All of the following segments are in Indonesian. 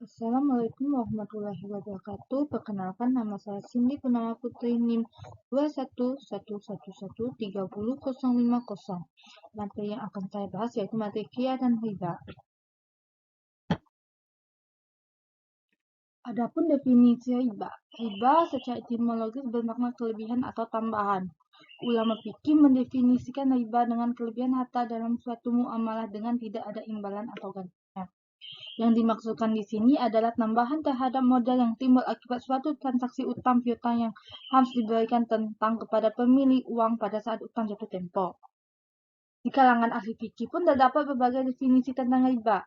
Assalamualaikum warahmatullahi wabarakatuh. Perkenalkan, nama saya Cindy Purnama Putri NIM 211113050. Materi yang akan saya bahas yaitu materi qiyah dan riba. Adapun definisi riba. Riba secara etimologis bermakna kelebihan atau tambahan. Ulama fikih mendefinisikan riba dengan kelebihan harta dalam suatu muamalah dengan tidak ada imbalan atau gantinya. Yang dimaksudkan di sini adalah tambahan terhadap modal yang timbul akibat suatu transaksi utang piutang yang harus diberikan tentang kepada pemilik uang pada saat utang jatuh tempo. Di kalangan ahli fikih pun terdapat berbagai definisi tentang riba.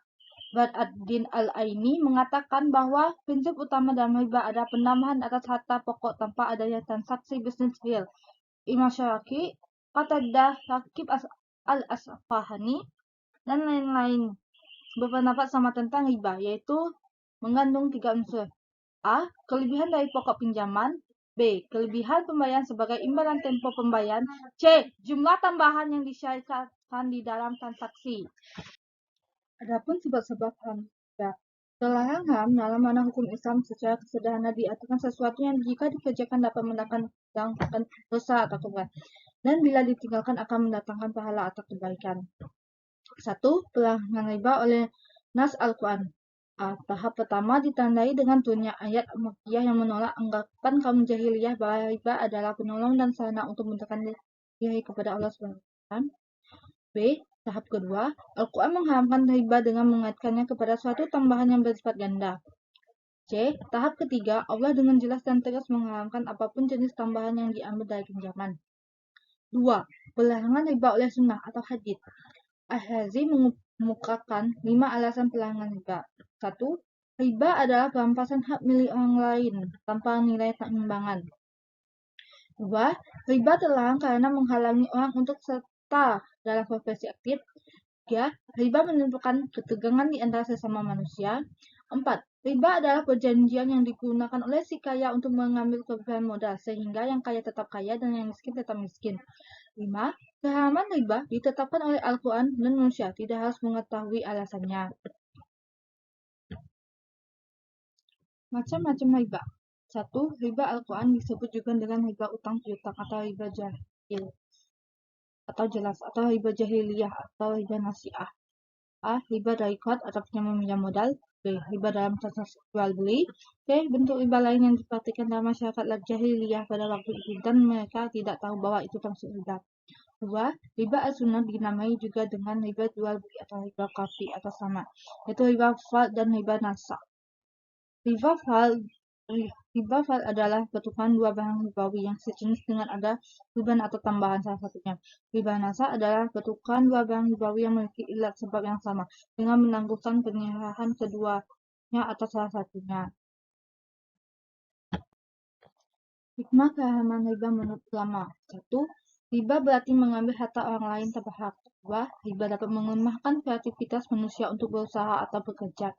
Badruddin Al-Aini mengatakan bahwa prinsip utama dalam riba adalah penambahan atas harta pokok tanpa adanya transaksi bisnis real. Imam Syafi'i, Qatadah, Rakib Al-Asfahani, dan lain-lain berpendapat sama tentang riba, yaitu mengandung 3 unsur. A. Kelebihan dari pokok pinjaman. B. Kelebihan pembayaran sebagai imbalan tempo pembayaran. C. Jumlah tambahan yang disyaratkan di dalam transaksi. Adapun sebab-sebab riba. Terlarang haram dalam mana hukum Islam secara sederhana diartikan sesuatu yang jika dikerjakan dapat mendatangkan dosa atau kebaikan, dan bila ditinggalkan akan mendatangkan pahala atau kebaikan. 1. Pelarangan riba oleh nas Al-Quran. Tahap pertama ditandai dengan turunnya ayat Makkiyah yang menolak anggapan kaum jahiliyah bahwa riba adalah penolong dan sarana untuk mendekatkan diri kepada Allah SWT. B. Tahap kedua, Al-Quran mengharamkan riba dengan mengaitkannya kepada suatu tambahan yang bersifat ganda. C. Tahap ketiga, Allah dengan jelas dan tegas mengharamkan apapun jenis tambahan yang diambil dari pinjaman. 2. Pelarangan riba oleh sunnah atau hadits. Al-Hazi mengemukakan 5 alasan pelarangan riba. 1. Riba adalah perampasan hak milik orang lain tanpa nilai timbangan. 2. Riba terlarang karena menghalangi orang untuk serta dalam profesi aktif. 3. Riba menimbulkan ketegangan di antara sesama manusia. 4. Riba adalah perjanjian yang digunakan oleh si kaya untuk mengambil kelebihan modal, sehingga yang kaya tetap kaya dan yang miskin tetap miskin. 5. Keharaman riba ditetapkan oleh Al-Quran dan manusia tidak harus mengetahui alasannya. Macam-macam riba. 1. Riba Al-Quran disebut juga dengan riba utang piutang atau riba jahil atau jelas atau riba jahiliyah atau riba nasi'ah. A. Riba dari qard atau pinjam modal. B. Riba dalam transaksi jual beli. C. Bentuk riba lain yang dipraktikkan dalam masyarakat jahiliyah pada waktu itu dan mereka tidak tahu bahwa itu termasuk riba. 2. Riba as-sunnah dinamai juga dengan riba jual beli atau riba kafi atau sama, yaitu riba fal dan riba nasa. Riba fal adalah pertukaran dua barang ribawi yang sejenis dengan ada riba atau tambahan salah satunya. Riba nasa adalah pertukaran dua barang ribawi yang memiliki ilat sebab yang sama dengan menangguhkan penyerahan keduanya atau salah satunya. Hikmah keharaman riba menurut ulama. 1. Riba berarti mengambil harta orang lain tanpa hak. 2. Riba dapat melemahkan kreativitas manusia untuk berusaha atau bekerja.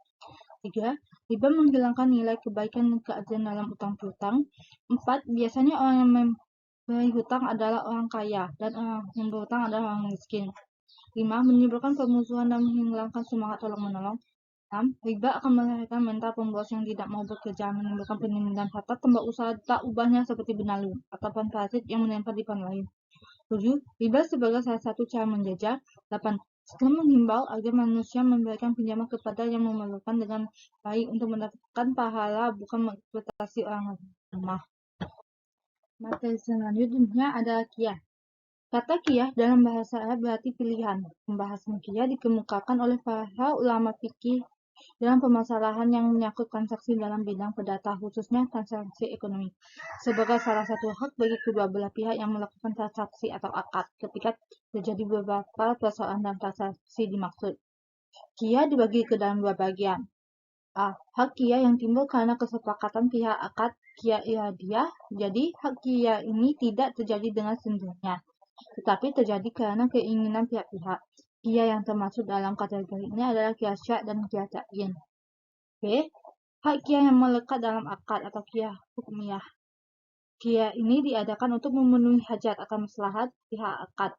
3. Riba menghilangkan nilai kebaikan dan keadilan dalam utang piutang. 4. Biasanya orang yang memberi hutang adalah orang kaya dan orang yang berhutang adalah orang miskin. 5. Menimbulkan permusuhan dan menghilangkan semangat tolong-menolong. 6. Riba akan melahirkan mental pemboros yang tidak mau bekerja, menimbulkan penindahan harta tambah usaha tak ubahnya seperti benalu atau parasit yang menempel di pohon lain. 7. Riba sebagai salah satu cara menjajah. 8. Islam menghimbau agar manusia memberikan pinjaman kepada yang memerlukan dengan baik untuk mendapatkan pahala, bukan mengeksploitasi orang lemah. Materi selanjutnya adalah qiyah. Kata qiyah dalam bahasa Arab berarti pilihan. Pembahasan qiyah dikemukakan oleh para ulama fikih dalam permasalahan yang menyangkut transaksi dalam bidang perdata, khususnya transaksi ekonomi, sebagai salah satu hak bagi kedua belah pihak yang melakukan transaksi atau akad ketika terjadi beberapa persoalan dalam transaksi dimaksud. Qiyah dibagi ke dalam dua bagian. A. Hak qiyah yang timbul karena kesepakatan pihak akad qiyah iradiyah. Jadi, hak qiyah ini tidak terjadi dengan sendirinya, tetapi terjadi karena keinginan pihak-pihak. Qiyah yang termasuk dalam kategori ini adalah qiyah syak dan qiyah ta'yin. B. Hak qiyah yang melekat dalam akad atau qiyah hukmiyah. Qiyah ini diadakan untuk memenuhi hajat atau maslahat pihak akad.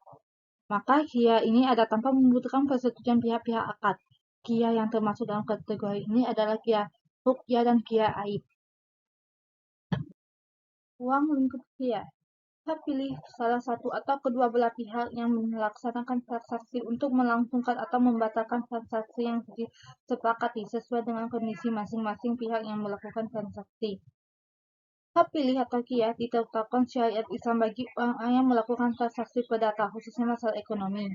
Maka qiyah ini ada tanpa membutuhkan persetujuan pihak-pihak akad. Qiyah yang termasuk dalam kategori ini adalah qiyah ruqyah dan qiyah aib. Ruang lingkup qiyah. Kita pilih salah satu atau kedua belah pihak yang melaksanakan transaksi untuk melangsungkan atau membatalkan transaksi yang disepakati sesuai dengan kondisi masing-masing pihak yang melakukan transaksi. Hak pilih atau qiyah ditetapkan syariat Islam bagi orang yang melakukan transaksi perdata, khususnya masalah ekonomi.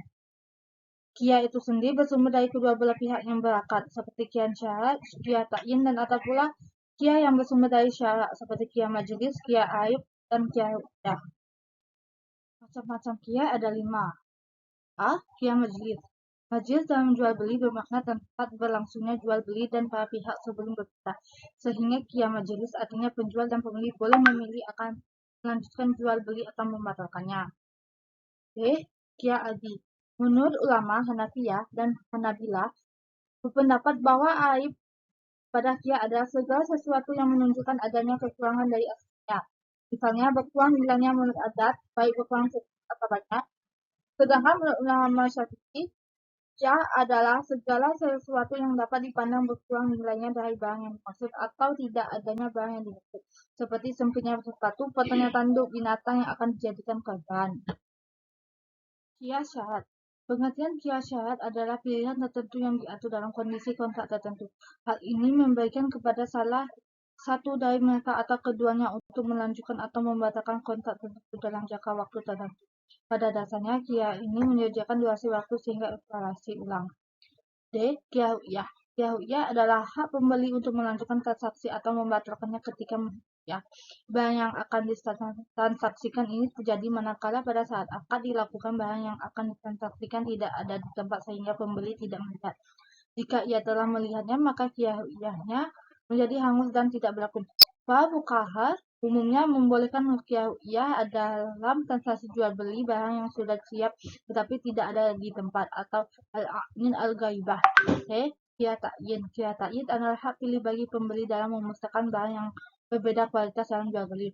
Qiyah itu sendiri bersumber dari kedua belah pihak yang berakad, seperti qiyah syarat, qiyah ta'yin, dan atau pula qiyah yang bersumber dari syarat, seperti qiyah majelis, qiyah aib, dan qiyah ruqyah. Macam-macam qiyah ada 5. A. Qiyah majelis. Majelis dalam jual beli bermakna tempat berlangsungnya jual beli dan para pihak sebelum berpisah. Sehingga qiyah majelis artinya penjual dan pembeli boleh memilih akan melanjutkan jual beli atau membatalkannya. B. Qiyah adi. Menurut ulama Hanafiyah dan Hanabilah berpendapat bahwa aib pada qiyah adalah segala sesuatu yang menunjukkan adanya kekurangan dari aslinya. Misalnya berkurang nilainya menurut adat, baik berkurang sedikit atau banyak. Sedangkan menurut ulama Syafi'i, qiyah adalah segala sesuatu yang dapat dipandang berkurang nilainya dari barang yang dimaksud atau tidak adanya barang yang dimaksud, seperti sempitnya sepatu, potongnya tanduk binatang yang akan dijadikan korban. Qiyas syarat. Pengertian qiyas syarat adalah pilihan tertentu yang diatur dalam kondisi kontrak tertentu. Hal ini memberikan kepada salah satu dari mereka atau keduanya untuk melanjutkan atau membatalkan kontrak tertentu dalam jangka waktu tertentu. Pada dasarnya, qiyas ini menyediakan durasi waktu sehingga evaluasi ulang. D. Qiyas ruqyah. Qiyas ruqyah adalah hak pembeli untuk melanjutkan transaksi atau membatalkannya ketika barang yang akan ditransaksikan ini terjadi manakala pada saat akad dilakukan barang yang akan ditransaksikan tidak ada di tempat sehingga pembeli tidak melihat. Jika ia telah melihatnya, maka qiyas ruqyahnya menjadi hangus dan tidak berlaku. Para fuqaha umumnya membolehkan qiyas ruqyah dalam transaksi jual beli barang yang sudah siap tetapi tidak ada di tempat atau al-a'nin al-ghaibah. Qiyas ta'yin. Qiyas ta'yin adalah hak pilih bagi pembeli dalam memusnahkan barang yang berbeda kualitas dalam jual beli.